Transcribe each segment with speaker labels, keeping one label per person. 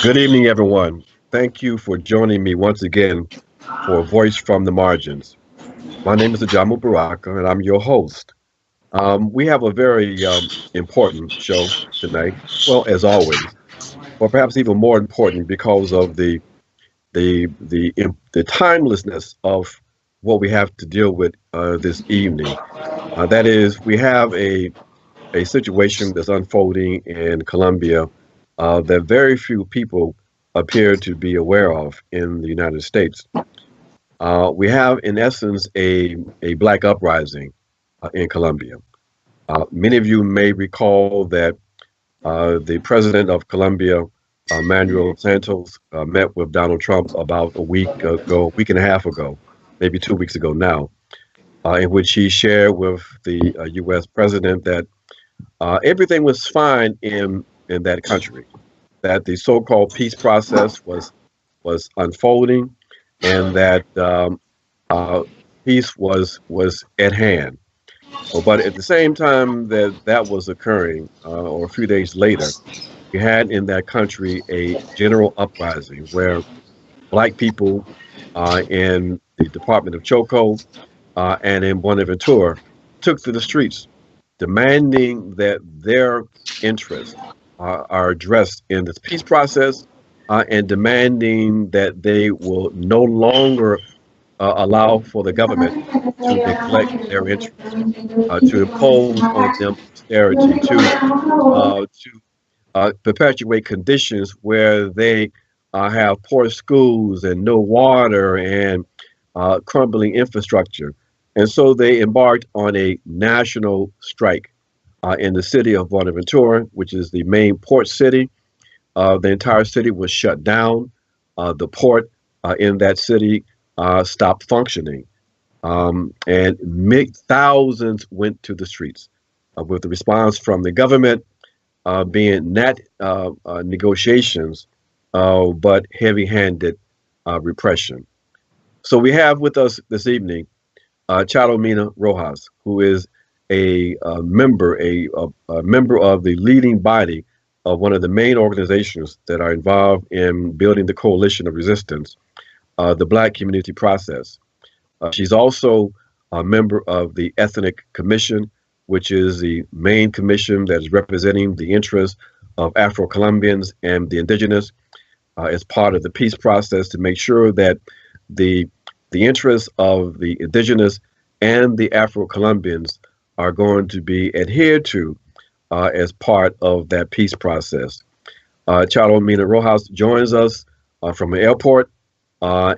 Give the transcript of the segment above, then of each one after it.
Speaker 1: Good evening, everyone. Thank you for joining me once again for Voice from the Margins. My name is Ajamu Baraka, and I'm your host. We have a very important show tonight. Well, as always, or perhaps even more important because of the timelessness of what we have to deal with this evening. That is, we have a situation that's unfolding in Colombia that very few people appear to be aware of in the United States. We have, in essence, a black uprising in Colombia. Many of you may recall that the president of Colombia, Manuel Santos, met with Donald Trump about a week and a half ago, maybe 2 weeks ago now, in which he shared with the U.S. president that everything was fine in that country, that the so-called peace process was unfolding, and that peace was at hand. But at the same time that that was occurring, or a few days later, you had in that country a general uprising where black people in the Department of Choco and in Buenaventura took to the streets demanding that their interests are addressed in this peace process and demanding that they will no longer allow for the government to neglect their interests, to impose on them austerity, to perpetuate conditions where they have poor schools and no water and crumbling infrastructure. And so they embarked on a national strike in the city of Buenaventura, which is the main port city. The entire city was shut down. The port in that city stopped functioning. And thousands went to the streets with the response from the government being not negotiations, but heavy-handed repression. So we have with us this evening Charo Mina-Rojas, who is a member of the leading body of one of the main organizations that are involved in building the coalition of resistance, the Black Community Process. She's also a member of the Ethnic Commission, which is the main commission that is representing the interests of Afro-Colombians and the indigenous as part of the peace process to make sure that the interests of the indigenous and the Afro-Colombians are going to be adhered to as part of that peace process. Charo Mina-Rojas joins us from an airport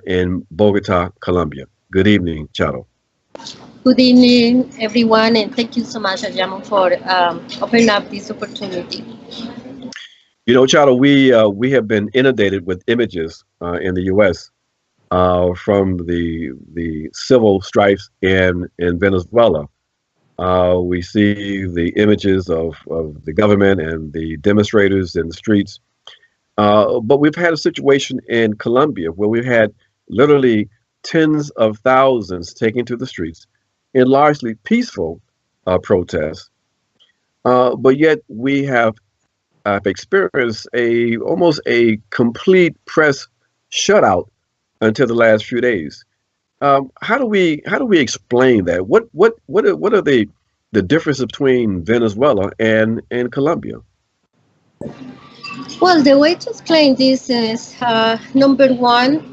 Speaker 1: in Bogota, Colombia. Good evening, Charo.
Speaker 2: Good evening, everyone, and thank you so much, Ajamu, for opening up this opportunity.
Speaker 1: You know, Charo, we have been inundated with images in the U.S. From the civil strife in Venezuela. We see the images of the government and the demonstrators in the streets. But we've had a situation in Colombia where we've had literally tens of thousands taken to the streets in largely peaceful protests. But yet we have experienced almost a complete press shutout until the last few days. How do we explain that? What are the differences between Venezuela and Colombia?
Speaker 2: Well, the way to explain this is number one,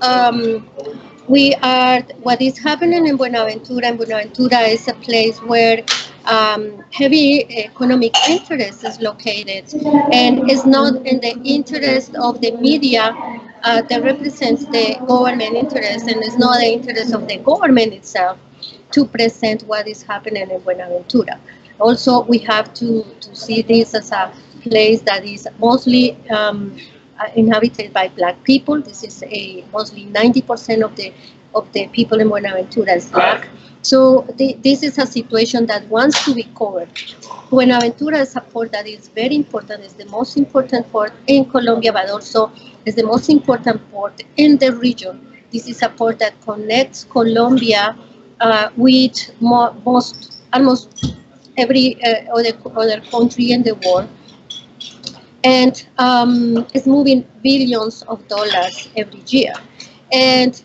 Speaker 2: what is happening in Buenaventura. And Buenaventura is a place where heavy economic interest is located, and it's not in the interest of the media that represents the government interest, and it's not the interest of the government itself to present what is happening in Buenaventura. Also, we have to see this as a place that is mostly inhabited by Black people. This is mostly 90% of the people in Buenaventura is Black. So this is a situation that wants to be covered. Buenaventura is a port that is very important. It's the most important port in Colombia, but also is the most important port in the region. This is a port that connects Colombia with almost every other country in the world. and is moving billions of dollars every year. And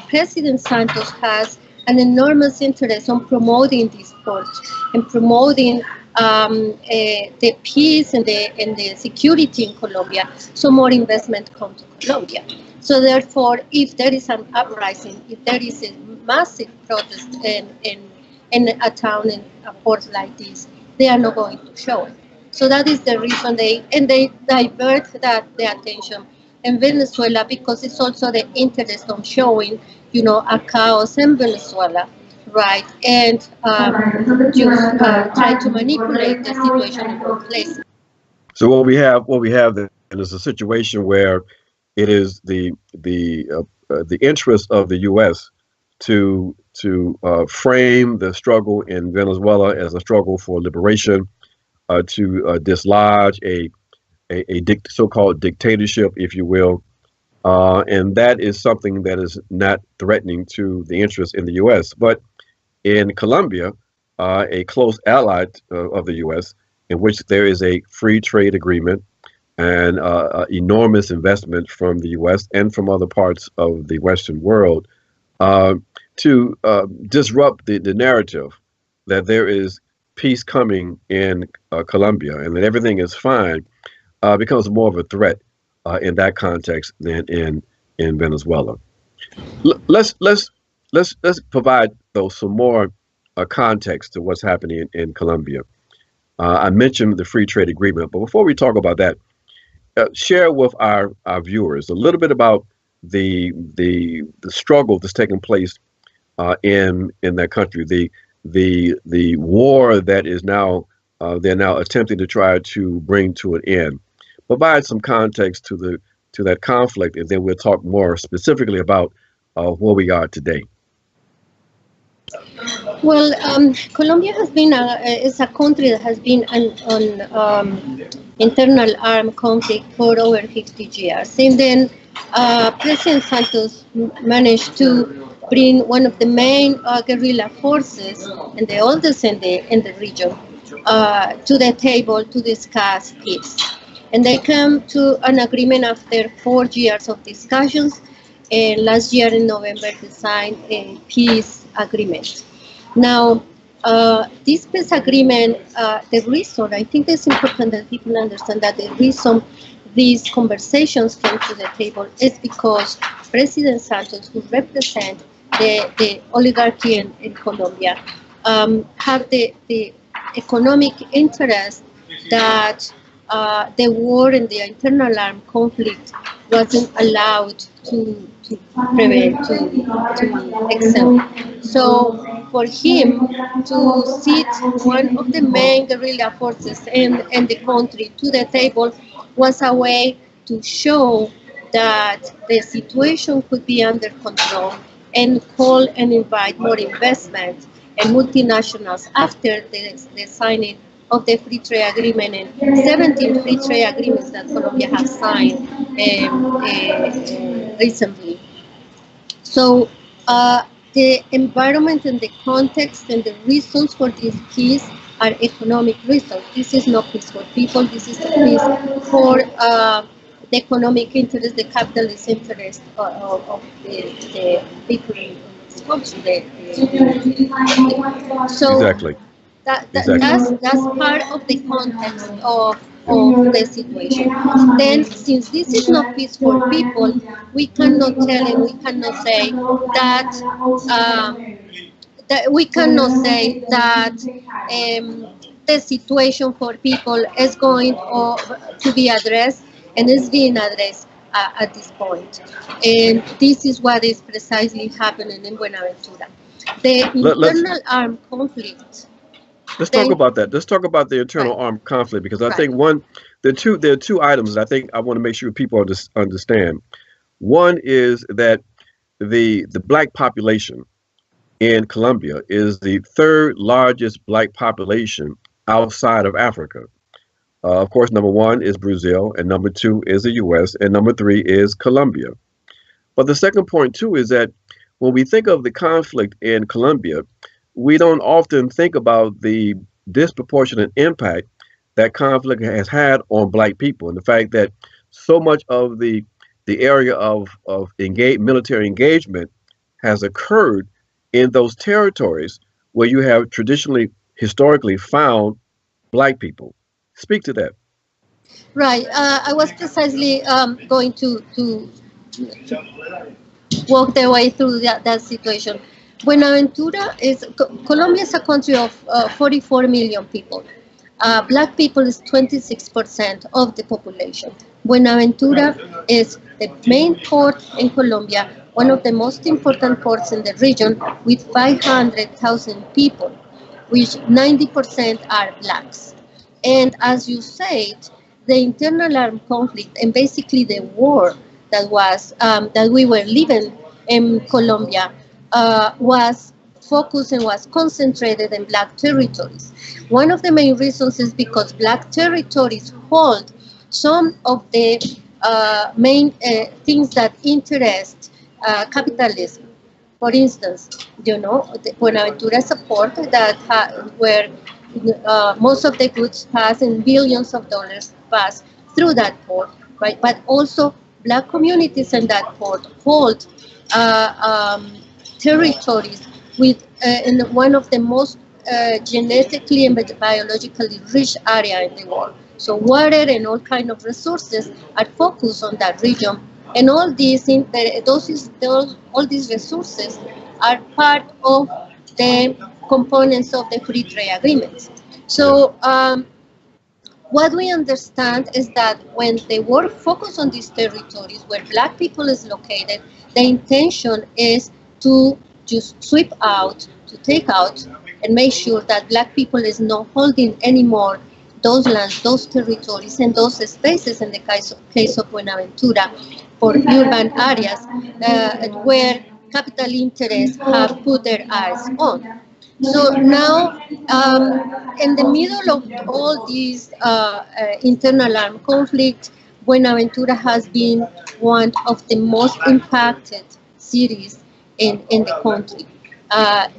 Speaker 2: President Santos has an enormous interest on promoting this port and promoting the peace and the security in Colombia, so more investment comes to Colombia. So therefore, if there is an uprising, if there is a massive protest in a town in a port like this, they are not going to show it. So that is the reason they divert the attention in Venezuela, because it's also the interest on showing, a chaos in Venezuela, right? And just try to manipulate the situation in both places.
Speaker 1: So what we have then is a situation where it is the interest of the U.S. to frame the struggle in Venezuela as a struggle for liberation, to dislodge a so-called dictatorship, if you will, and that is something that is not threatening to the interest in the U.S. But in Colombia, a close ally of the U.S., in which there is a free trade agreement and enormous investment from the U.S. and from other parts of the Western world, to disrupt the narrative that there is peace coming in Colombia and that everything is fine, becomes more of a threat in that context than in Venezuela. Let's provide though some more context to what's happening in Colombia. I mentioned the free trade agreement, but before we talk about that, share with our viewers a little bit about the struggle that's taking place in that country, the war that is now they're now attempting to try to bring to an end. Provide some context to that conflict, and then we'll talk more specifically about where we are today.
Speaker 2: Well, Colombia has been is a country that has been on internal armed conflict for over 50 years. And then President Santos managed to bring one of the main guerrilla forces, and the oldest in the region, to the table to discuss peace. And they came to an agreement after 4 years of discussions. And last year in November, they signed a peace agreement. Now, this peace agreement, the reason, I think it's important that people understand that the reason these conversations came to the table is because President Santos, who represents the oligarchy in Colombia, have the economic interest that the war and the internal armed conflict wasn't allowed to prevail, to excel. So for him to sit one of the main guerrilla forces in the country to the table was a way to show that the situation could be under control and call and invite more investment and multinationals after the signing of the free trade agreement and 17 free trade agreements that Colombia has signed recently. So the environment and the context and the reasons for this peace are economic reasons. This is not peace for people. This is a peace for the economic interest, the capitalist interest of the people in this country. So
Speaker 1: Exactly.
Speaker 2: That's part of the context of the situation. Then, since this is not peace for people, we cannot tell and we cannot say that we cannot say that the situation for people is going to be addressed and is being addressed at this point. And this is what is precisely happening in Buenaventura. The internal armed conflict.
Speaker 1: Let's talk about that. Let's talk about the internal armed conflict, because I think there are two items that I think I want to make sure people understand. One is that the black population in Colombia is the third largest black population outside of Africa. Of course, number one is Brazil, and number two is the U.S., and number three is Colombia. But the second point too is that when we think of the conflict in Colombia, we don't often think about the disproportionate impact that conflict has had on black people, and the fact that so much of the area of military engagement has occurred in those territories where you have traditionally, historically found black people. Speak to that.
Speaker 2: Right. I was precisely going to walk their way through that situation. Buenaventura is Colombia is a country of 44 million people. Black people is 26% of the population. Buenaventura is the main port in Colombia, one of the most important ports in the region, with 500,000 people, which 90% are blacks. And as you said, the internal armed conflict and basically the war that we were living in Colombia was focused and was concentrated in black territories. One of the main reasons is because black territories hold some of the main things that interest capitalism. For instance, the Buenaventura is a port that where most of the goods pass and billions of dollars pass through that port, right? But also, black communities in that port hold territories with in one of the most genetically and biologically rich area in the world. So water and all kind of resources are focused on that region, and all all these resources are part of the components of the free trade agreements. So what we understand is that when the war focuses on these territories where black people is located, the intention is to just sweep out, to take out, and make sure that black people is not holding anymore those lands, those territories, and those spaces in the case of Buenaventura for urban areas where capital interests have put their eyes on. So now, in the middle of all these internal armed conflict, Buenaventura has been one of the most impacted cities in the country.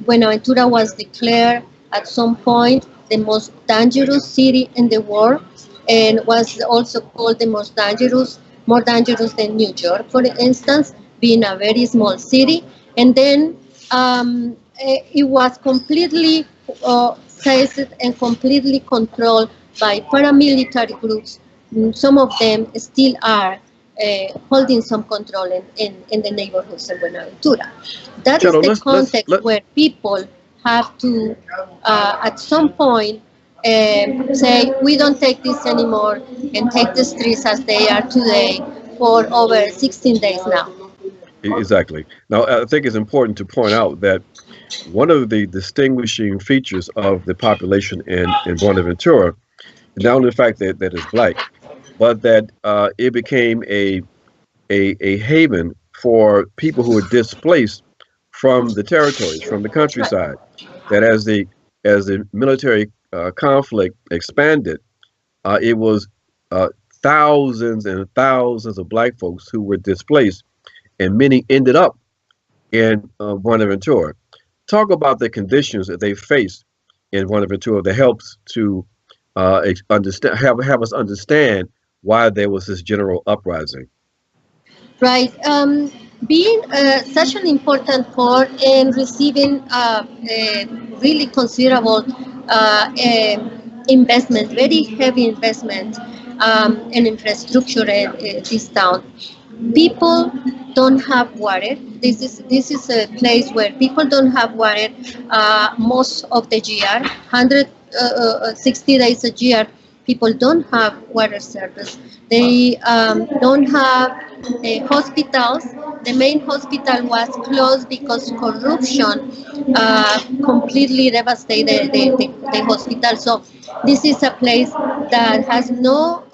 Speaker 2: Buenaventura was declared at some point the most dangerous city in the world, and was also called the most dangerous, more dangerous than New York, for instance, being a very small city. And then it was completely seized and completely controlled by paramilitary groups. Some of them still are holding some control in the neighborhoods of Buenaventura. That is
Speaker 1: Charo,
Speaker 2: the
Speaker 1: let's
Speaker 2: context where people have to, at some point, say, we don't take this anymore, and take the streets as they are today for over 16 days now.
Speaker 1: exactly. Now, I think it's important to point out that one of the distinguishing features of the population in Buenaventura, not only the fact that it's black, but that it became a haven for people who were displaced from the territories, from the
Speaker 2: Right.
Speaker 1: countryside. That as the military conflict expanded, it was uh, thousands and thousands of black folks who were displaced, and many ended up in Buenaventura. Talk about the conditions that they faced in Buenaventura that helps to understand, have us understand why there was this general uprising.
Speaker 2: Right. Being such an important port and receiving a really considerable investment, very heavy investment in infrastructure in this town. People don't have water. This is a place where people don't have water most of the year. 160 days a year, people don't have water service. They don't have hospitals. The main hospital was closed because corruption completely devastated the hospital. So this is a place that has no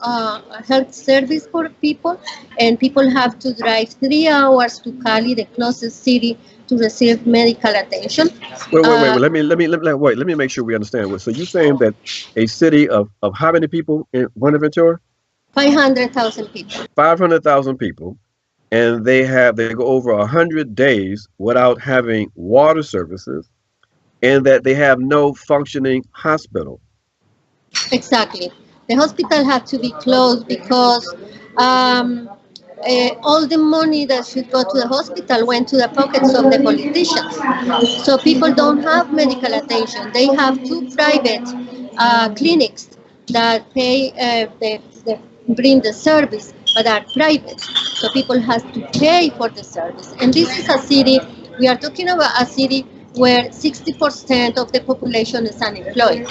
Speaker 2: health service for people, and people have to drive 3 hours to Cali, the closest city, to receive medical attention.
Speaker 1: Wait.
Speaker 2: Uh,
Speaker 1: Let me make sure we understand. So you're saying that a city of how many people in Buenaventura?
Speaker 2: 500,000 people.
Speaker 1: 500,000 people, and they go over 100 days without having water services, and that they have no functioning hospital.
Speaker 2: Exactly. The hospital had to be closed because all the money that should go to the hospital went to the pockets of the politicians. So people don't have medical attention. They have two private clinics that pay, they bring the service, but are private. So people have to pay for the service. And this is a city, we are talking about a city where 60% of the population is unemployed,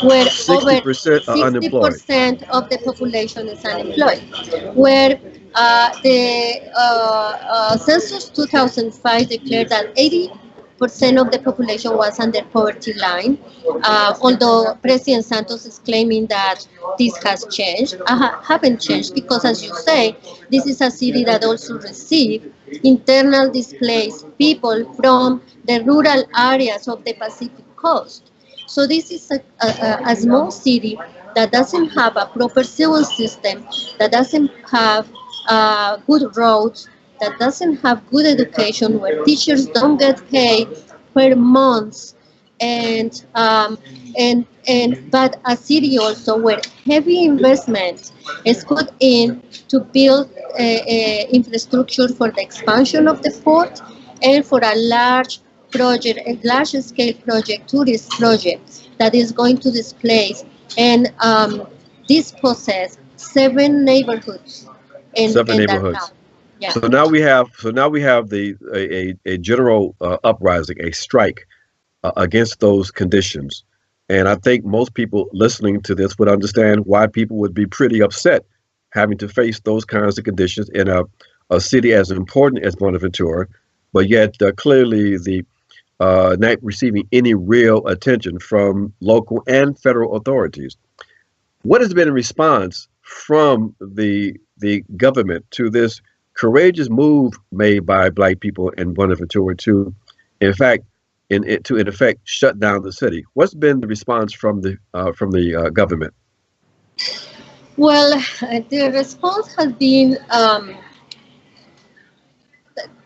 Speaker 2: where over
Speaker 1: 60% are unemployed.
Speaker 2: 60% of the population is unemployed, where the census 2005 declared that 80% of the population was under poverty line, although President Santos is claiming that this has changed. Haven't changed because, as you say, this is a city that also received internal displaced people from the rural areas of the Pacific coast. So this is a small city that doesn't have a proper civil system, that doesn't have good roads, that doesn't have good education, where teachers don't get paid per month, and but a city also where heavy investment is put in to build infrastructure for the expansion of the port and for a large project, a large scale project, tourist project that is going to displace and dispossess 7 neighborhoods
Speaker 1: Seven
Speaker 2: in that town.
Speaker 1: neighborhoods.
Speaker 2: Yeah.
Speaker 1: So now we have a general uprising, a strike against those conditions. And I think most people listening to this would understand why people would be pretty upset having to face those kinds of conditions in a city as important as Buenaventura, but yet clearly the not receiving any real attention from local and federal authorities. What has been a response from the government to this courageous move made by Black people in Buenaventura to, in fact, in effect, shut down the city? What's been the response from the government?
Speaker 2: Well, the response has been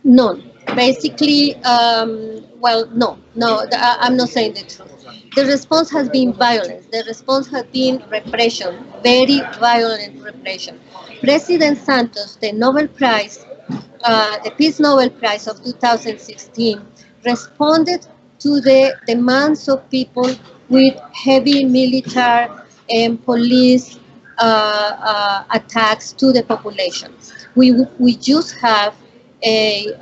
Speaker 2: none. Basically, I'm not saying the truth. The response has been violence. The response has been repression, very violent repression. President Santos, the Nobel Prize, the Peace Nobel Prize of 2016, responded to the demands of people with heavy military and police attacks to the population. We just have a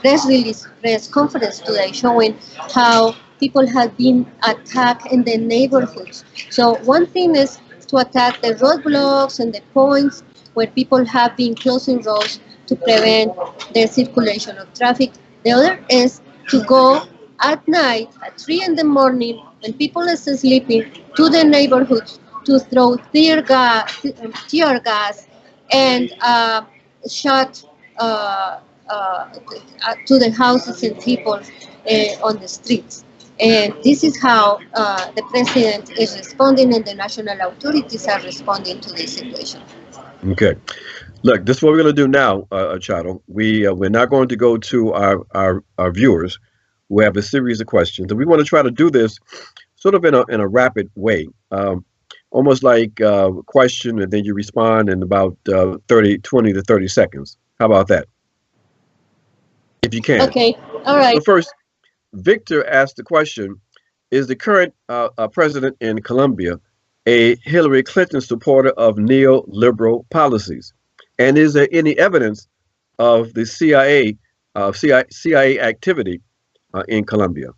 Speaker 2: press conference today showing how people have been attacked in the neighborhoods. So one thing is to attack the roadblocks and the points where people have been closing roads to prevent the circulation of traffic. The other is to go at night at 3 in the morning when people are sleeping to the neighborhoods to throw tear gas and shot to the houses and people on the streets. And this is how the president is responding and the national authorities are responding to this situation.
Speaker 1: Okay. Look, this is what we're going to do now, Charo. We're not going to go to our viewers who have a series of questions. And we want to try to do this sort of in a rapid way, almost like a question and then you respond in about 20 to 30 seconds. How about that? If you can.
Speaker 2: Okay. All right.
Speaker 1: So first, Victor asked the question, is the current president in Colombia a Hillary Clinton supporter of neoliberal policies? And is there any evidence of the CIA activity in Colombia?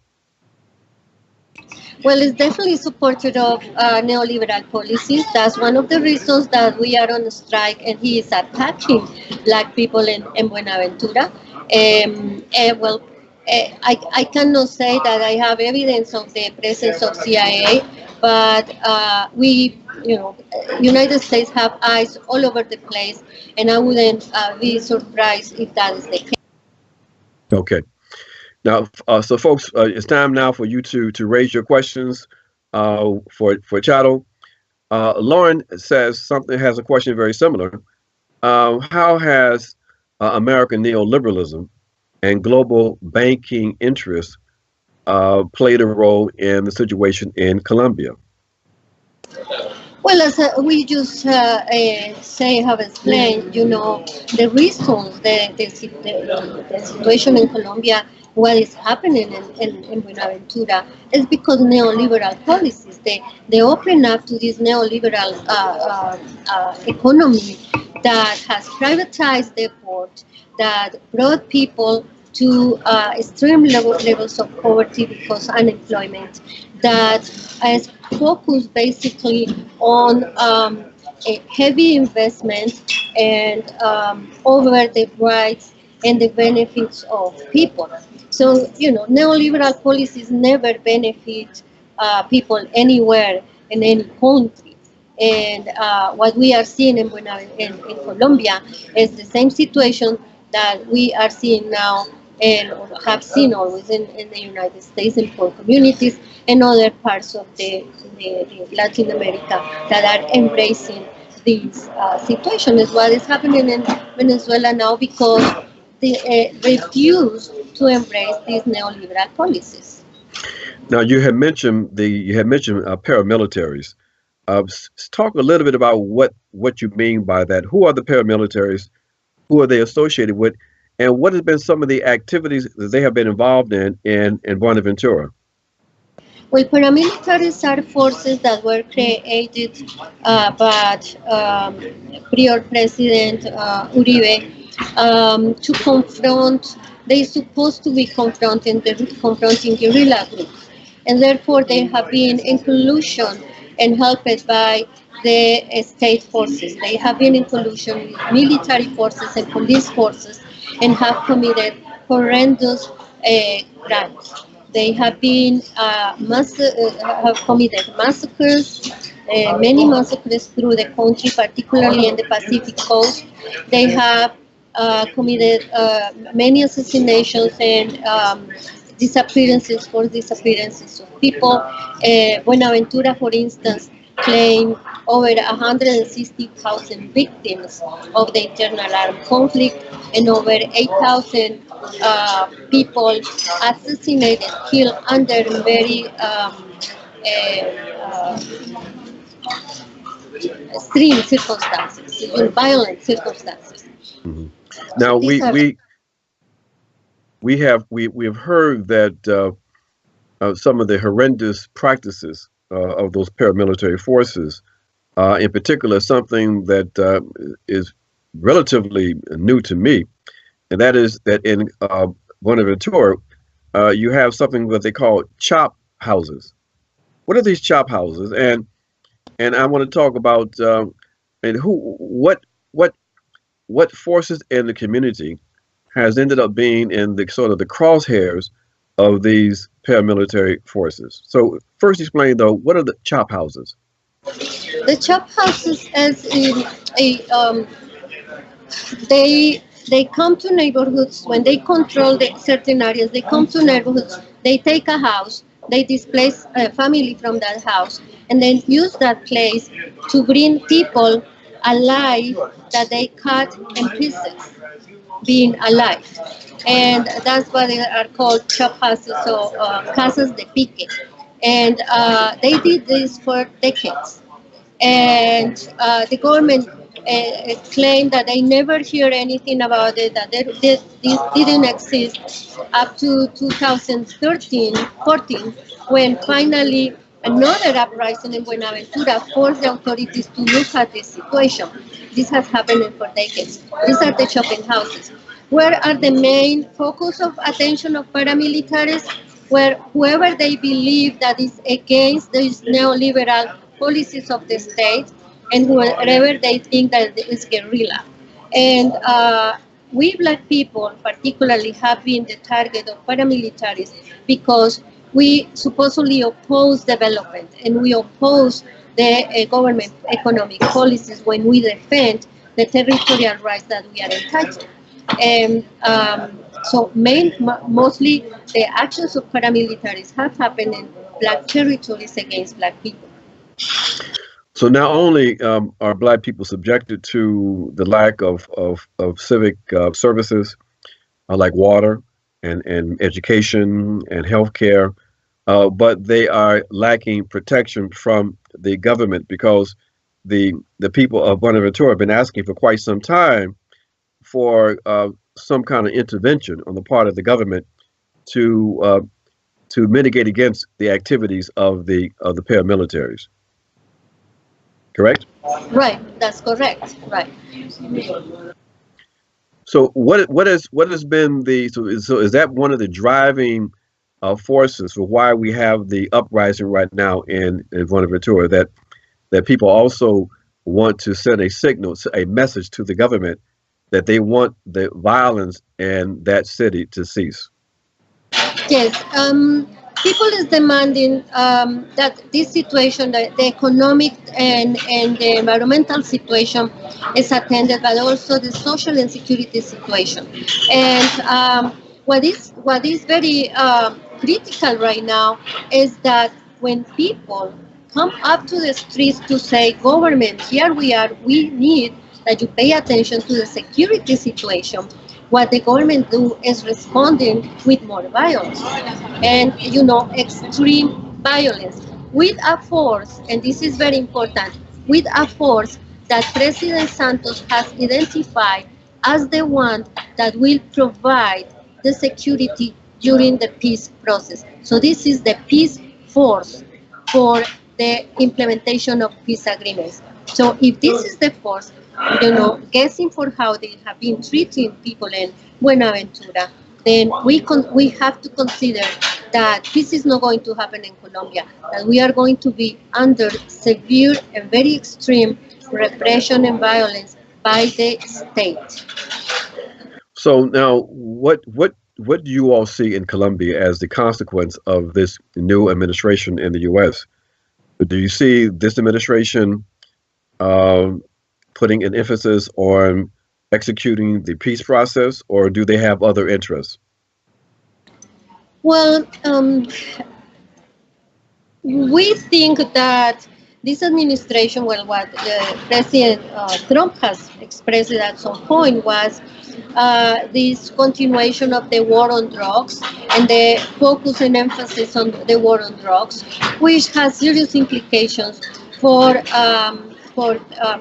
Speaker 2: Well, it's definitely supported of neoliberal policies. That's one of the reasons that we are on strike and he is attacking Black people in Buenaventura. I cannot say that I have evidence of the presence of CIA, but United States have eyes all over the place, and I wouldn't be surprised if that is the case.
Speaker 1: Okay. Now, so folks, it's time now for you to raise your questions for Charo. Lauren has a question very similar. How has American neoliberalism and global banking interests played a role in the situation in Colombia?
Speaker 2: Well, as we just have explained, the reasons, the situation in Colombia, what is happening in Buenaventura is because neoliberal policies. They open up to this neoliberal economy that has privatized the port, that brought people to extreme levels of poverty because unemployment, that is focused basically on a heavy investment and over the rights and the benefits of people. So, neoliberal policies never benefit people anywhere in any country. And what we are seeing in Colombia is the same situation that we are seeing now and have seen always in the United States in poor communities and other parts of the Latin America that are embracing this situation. Is what is happening in Venezuela now because they refuse to embrace these neoliberal policies.
Speaker 1: Now, you had mentioned paramilitaries. Talk a little bit about what you mean by that. Who are the paramilitaries? Who are they associated with? And what has been some of the activities that they have been involved in Buenaventura?
Speaker 2: Well, paramilitaries are forces that were created by prior President Uribe to confront. They supposed to be confronting guerrilla groups, and therefore they have been in collusion and helped by the state forces. They have been in collusion with military forces and police forces, and have committed horrendous crimes. They have been have committed massacres, many massacres through the country, particularly in the Pacific coast. They have committed many assassinations and forced disappearances of people. Buenaventura, for instance, claimed over 160,000 victims of the internal armed conflict and over 8,000 people assassinated, killed under very uh, extreme circumstances, violent circumstances.
Speaker 1: Hmm. Now
Speaker 2: These are
Speaker 1: we have heard that some of the horrendous practices of those paramilitary forces, in particular, something that is relatively new to me, and that is that in Buenaventura, you have something that they call chop houses. What are these chop houses? And I want to talk about and what forces in the community has ended up being in the sort of the crosshairs of these paramilitary forces. So first explain though, what are the chop houses?
Speaker 2: the chop houses as in a they come to neighborhoods when they control certain areas. They come to neighborhoods. They take a house. They displace a family from that house, and then use that place to bring people alive that they cut in pieces, being alive, and that's why they are called chop houses or casas de pique. And they did this for decades, and the government claimed that they never hear anything about it, that this didn't exist up to 2013, 14, when finally another uprising in Buenaventura forced the authorities to look at this situation. This has happened for decades. These are the shopping houses. Where are the main focus of attention of paramilitaries? Where whoever they believe that is against these neoliberal policies of the state, and wherever they think that is guerrilla. And we black people particularly have been the target of paramilitaries because we supposedly oppose development and we oppose the government economic policies when we defend the territorial rights that we are entitled. And mostly the actions of paramilitaries have happened in black territories against black people.
Speaker 1: So not only are Black people subjected to the lack of civic services like water and education and healthcare, but they are lacking protection from the government because the people of Buenaventura have been asking for quite some time for some kind of intervention on the part of the government to mitigate against the activities of the paramilitaries. Correct?
Speaker 2: Right, that's correct. Right.
Speaker 1: So what has been so is that one of the driving forces for why we have the uprising right now in Buenaventura, that people also want to send a signal, a message to the government that they want the violence in that city to cease?
Speaker 2: Yes, people is demanding that this situation, the economic and the environmental situation is attended, but also the social and security situation. And what is very critical right now is that when people come up to the streets to say, government, here we are, we need that you pay attention to the security situation. What the government do is responding with more violence and extreme violence with a force, and this is very important, with a force that President Santos has identified as the one that will provide the security during the peace process. So this is the peace force for the implementation of peace agreements. So if this is the force, guessing for how they have been treating people in Buenaventura, then we have to consider that this is not going to happen in Colombia, that we are going to be under severe and very extreme repression and violence by the state.
Speaker 1: So now, what do you all see in Colombia as the consequence of this new administration in the U.S.? Do you see this administration putting an emphasis on executing the peace process, or do they have other interests?
Speaker 2: Well, we think that this administration, well, what President Trump has expressed at some point was this continuation of the war on drugs and the focus and emphasis on the war on drugs, which has serious implications for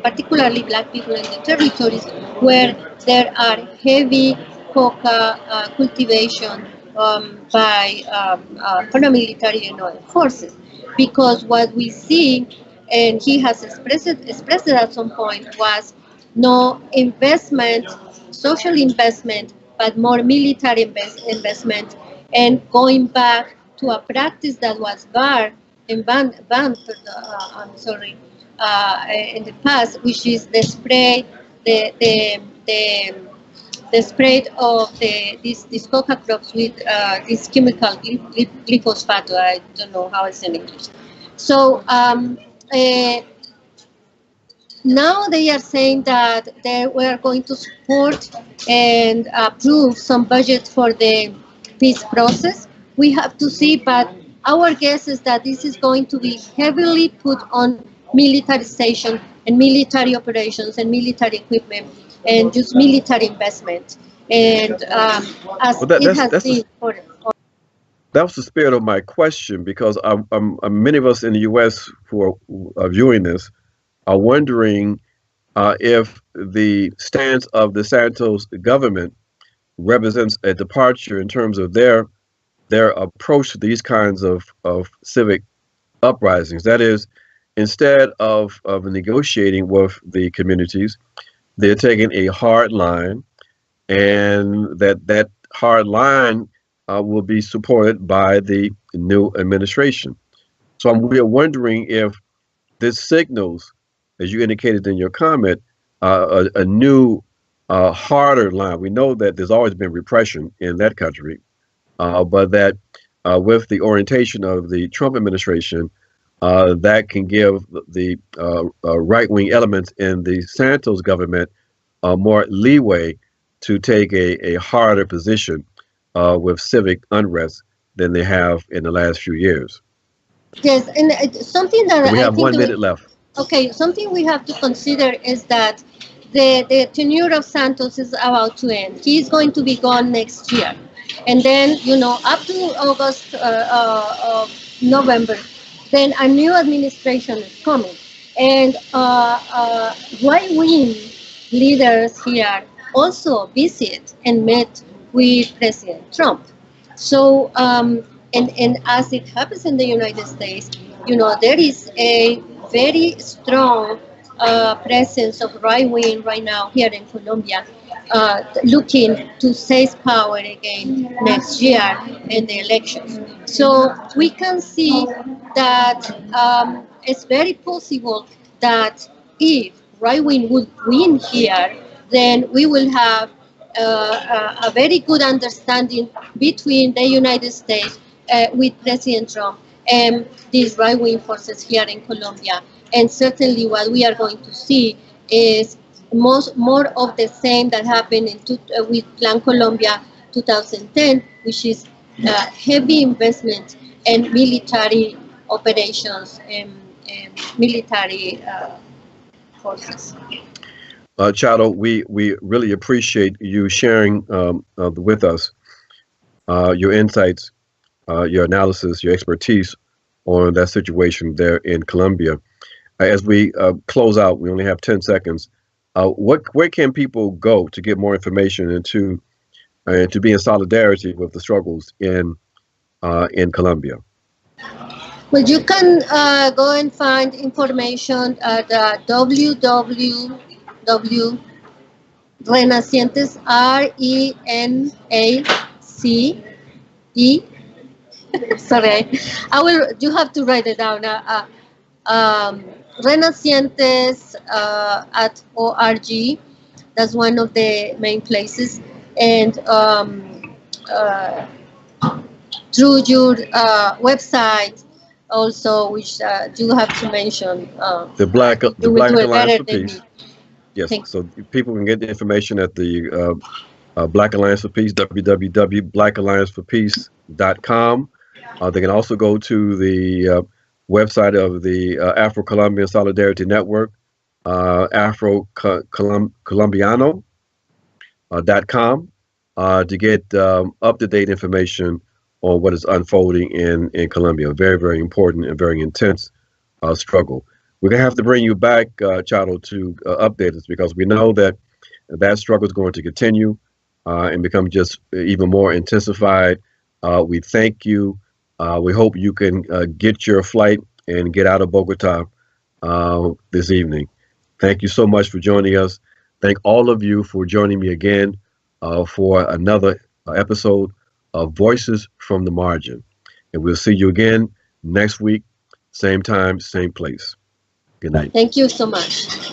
Speaker 2: particularly Black people in the territories where there are heavy coca cultivation by paramilitary and other forces. Because what we see, and he has expressed it at some point, was no investment, social investment, but more military investment, and going back to a practice that was banned, I'm sorry, in the past, which is the spray, the spread of these coca crops with this chemical glyphosate. I don't know how it's in English. So now they are saying that they were going to support and approve some budget for the peace process. We have to see, but our guess is that this is going to be heavily put on militarization and military operations and military equipment and just military investment. And as
Speaker 1: Well,
Speaker 2: it has been for
Speaker 1: that was the spirit of my question, because many of us in the U.S. who are viewing this are wondering if the stance of the Santos government represents a departure in terms of their approach to these kinds of civic uprisings. That is, instead of negotiating with the communities, they're taking a hard line, and that hard line will be supported by the new administration. So we are wondering if this signals, as you indicated in your comment, a new, harder line. We know that there's always been repression in that country, but that with the orientation of the Trump administration, that can give the right-wing elements in the Santos government more leeway to take a harder position with civic unrest than they have in the last few years.
Speaker 2: Yes, and something that
Speaker 1: we
Speaker 2: I
Speaker 1: have
Speaker 2: think
Speaker 1: 1 minute left.
Speaker 2: Okay, something we have to consider is that the tenure of Santos is about to end. He's going to be gone next year. And then, up to August, November, then a new administration is coming. And right-wing leaders here also visit and met with President Trump. So, and as it happens in the United States, there is a very strong presence of right wing right now here in Colombia, looking to seize power again next year in the elections. So we can see that it's very possible that if right wing would win here, then we will have a very good understanding between the United States with President Trump and these right-wing forces here in Colombia. And certainly what we are going to see is more of the same that happened with Plan Colombia 2010, which is heavy investment in military operations and military forces.
Speaker 1: Charo, we really appreciate you sharing with us your insights, your analysis, your expertise on that situation there in Colombia. As we close out, we only have 10 seconds. Where can people go to get more information and to be in solidarity with the struggles in Colombia?
Speaker 2: Well, you can go and find information at www.renacientes, RENACE. Sorry, I will. You have to write it down. Renacientes at org. That's one of the main places, and through your website also, which you have to mention.
Speaker 1: The Black Alliance for Peace. Yes,
Speaker 2: Thanks.
Speaker 1: so people can get the information at the Black Alliance for Peace, www.blackallianceforpeace.com. They can also go to the website of the Afro-Colombian Solidarity Network, Afro-Colombiano.com, to get up-to-date information on what is unfolding in Colombia. Very, very important and very intense struggle. We're going to have to bring you back, Charo, to update us, because we know that struggle is going to continue and become just even more intensified. We thank you. We hope you can get your flight and get out of Bogota this evening. Thank you so much for joining us. Thank all of you for joining me again for another episode of Voices from the Margin. And we'll see you again next week, same time, same place. Good night.
Speaker 2: Thank you so much.